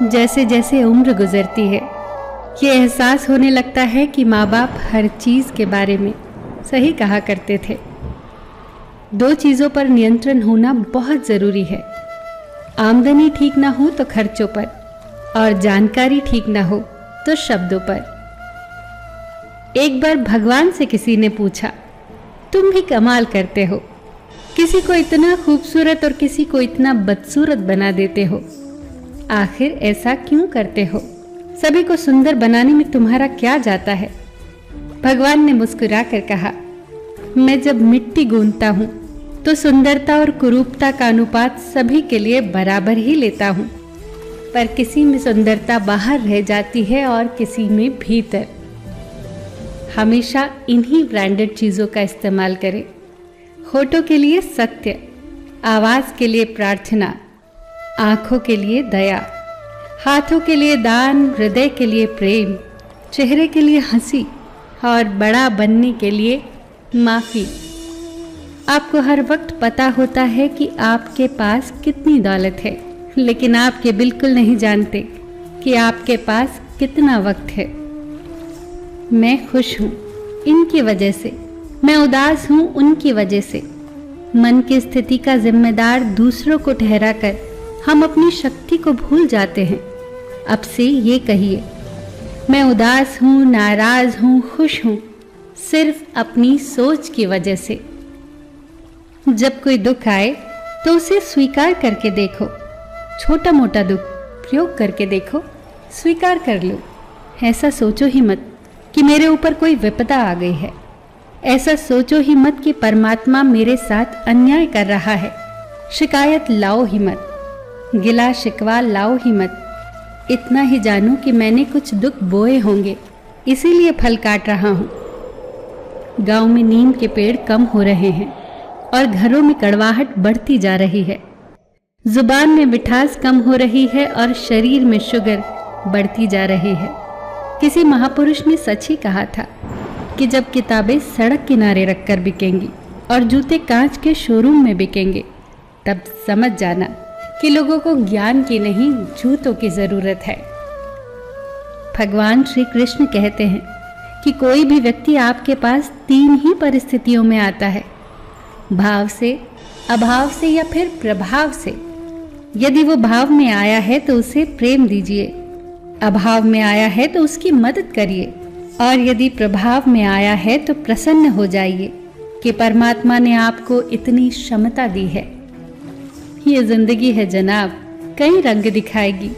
जैसे जैसे उम्र गुजरती है, ये एहसास होने लगता है कि माँ बाप हर चीज़ के बारे में सही कहा करते थे। 2 चीज़ों पर नियंत्रण होना बहुत ज़रूरी है। आमदनी ठीक ना हो तो खर्चों पर, और जानकारी ठीक ना हो तो शब्दों पर। एक बार भगवान से किसी ने पूछा, तुम भी कमाल करते हो, किसी को इतना खूबसूरत और किसी को इतना बदसूरत बना देते हो, आखिर ऐसा क्यों करते हो? सभी को सुंदर बनाने में तुम्हारा क्या जाता है? भगवान ने मुस्कुराकर कहा, मैं जब मिट्टी गूंथता हूँ तो सुंदरता और कुरूपता का अनुपात सभी के लिए बराबर ही लेता हूँ, पर किसी में सुंदरता बाहर रह जाती है और किसी में भीतर। हमेशा इन्हीं ब्रांडेड चीज़ों का इस्तेमाल करें। होठों के लिए सत्य, आवाज़ के लिए प्रार्थना, आँखों के लिए दया, हाथों के लिए दान, हृदय के लिए प्रेम, चेहरे के लिए हंसी और बड़ा बनने के लिए माफ़ी। आपको हर वक्त पता होता है कि आपके पास कितनी दौलत है, लेकिन आप ये बिल्कुल नहीं जानते कि आपके पास कितना वक्त है। मैं खुश हूँ इनकी वजह से, मैं उदास हूँ उनकी वजह से। मन की स्थिति का जिम्मेदार दूसरों को ठहराकर हम अपनी शक्ति को भूल जाते हैं। अब से ये कहिए, मैं उदास हूँ, नाराज हूँ, खुश हूँ, सिर्फ अपनी सोच की वजह से। जब कोई दुख आए तो उसे स्वीकार करके देखो। छोटा मोटा दुख प्रयोग करके देखो, स्वीकार कर लो। ऐसा सोचो ही मत कि मेरे ऊपर कोई विपदा आ गई है। ऐसा सोचो ही मत कि परमात्मा मेरे साथ अन्याय कर रहा है। शिकायत लाओ ही मत, गिला शिकवा लाओ ही मत। इतना ही जानो कि मैंने कुछ दुख बोए होंगे, इसीलिए फल काट रहा हूँ। गांव में नीम के पेड़ कम हो रहे हैं और घरों में कड़वाहट बढ़ती जा रही है। जुबान में मिठास कम हो रही है और शरीर में शुगर बढ़ती जा रही है। किसी महापुरुष ने सच ही कहा था कि जब किताबें सड़क किनारे रखकर बिकेंगी और जूते कांच के शोरूम में बिकेंगे, तब समझ जाना कि लोगों को ज्ञान की नहीं, जूतों की जरूरत है। भगवान श्री कृष्ण कहते हैं कि कोई भी व्यक्ति आपके पास 3 ही परिस्थितियों में आता है, भाव से, अभाव से या फिर प्रभाव से। यदि वो भाव में आया है तो उसे प्रेम दीजिए, अभाव में आया है तो उसकी मदद करिए, और यदि प्रभाव में आया है तो प्रसन्न हो जाइए कि परमात्मा ने आपको इतनी क्षमता दी है। ये जिंदगी है जनाब, कई रंग दिखाएगी,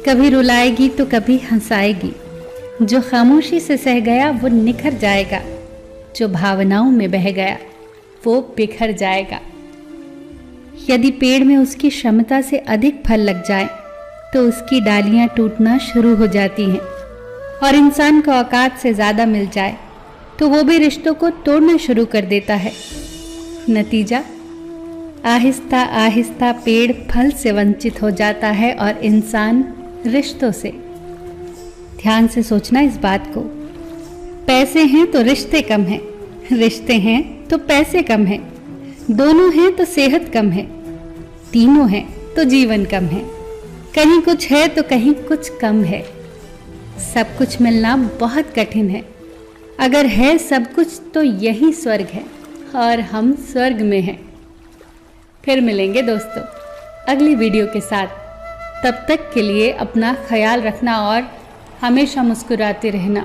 कभी रुलाएगी तो कभी हंसाएगी। जो खामोशी से सह गया वो निखर जाएगा, जो भावनाओं में बह गया वो बिखर जाएगा। यदि पेड़ में उसकी क्षमता से अधिक फल लग जाए तो उसकी डालियां टूटना शुरू हो जाती हैं, और इंसान को औकात से ज़्यादा मिल जाए तो वो भी रिश्तों को तोड़ना शुरू कर देता है। नतीजा, आहिस्ता आहिस्ता पेड़ फल से वंचित हो जाता है और इंसान रिश्तों से। ध्यान से सोचना इस बात को। पैसे हैं तो रिश्ते कम हैं, रिश्ते हैं तो पैसे कम हैं, दोनों हैं तो सेहत कम है, तीनों हैं तो जीवन कम है। कहीं कुछ है तो कहीं कुछ कम है। सब कुछ मिलना बहुत कठिन है। अगर है सब कुछ तो यही स्वर्ग है और हम स्वर्ग में हैं। फिर मिलेंगे दोस्तों अगली वीडियो के साथ। तब तक के लिए अपना ख्याल रखना और हमेशा मुस्कुराते रहना।